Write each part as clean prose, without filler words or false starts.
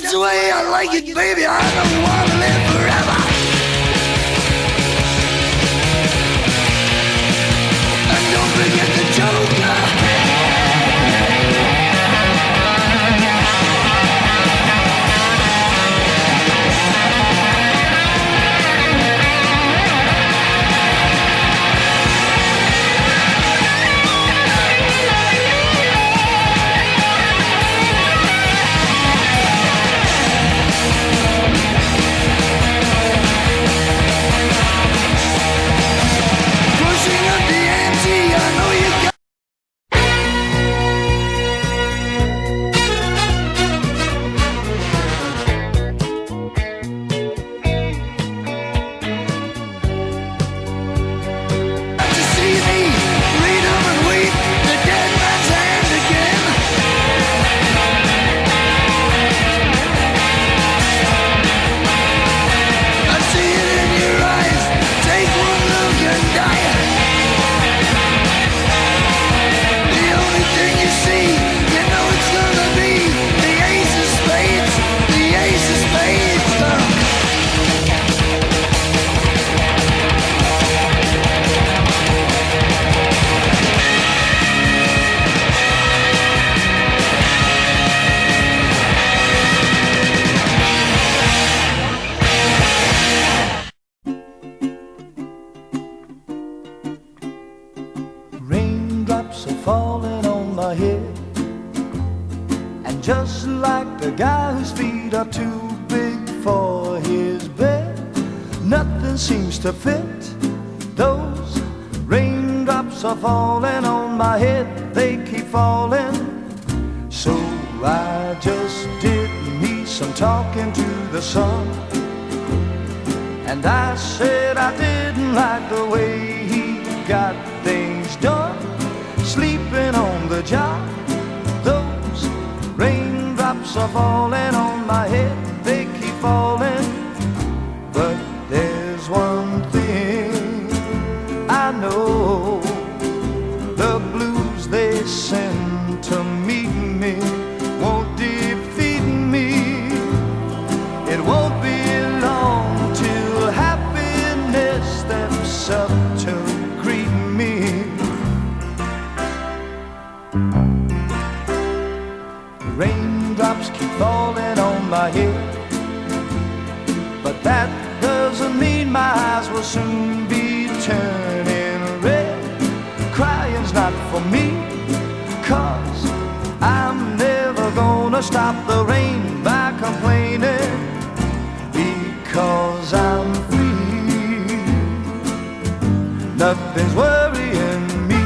That's the way I like it, baby. I don't want to live forever. And don't forget the joker. Raindrops are falling on my head, and just like the guy whose feet are too big for his bed, nothing seems to fit. Those raindrops are falling on my head, they keep falling. So I just did me some talking to the sun, and I said I didn't like the way he got things done, sleeping on the job. Those raindrops are falling on my head, they keep falling. But there's one thing I know, the blues they send to meet me won't defeat me. It won't be long till happiness steps up to greet me. Raindrops keep falling on my head, but that doesn't mean my eyes will soon be turning red. Crying's not for me, 'cause I'm never gonna stop the rain by complaining, because I'm free. Nothing's worrying me.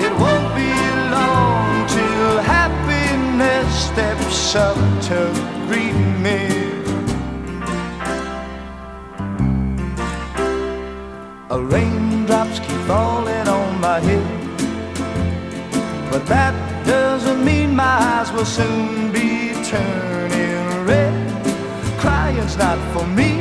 It won't be long till happiness steps up to greet me. Raindrops keep falling on my head, but that doesn't mean my eyes will soon be turning red. Crying's not for me,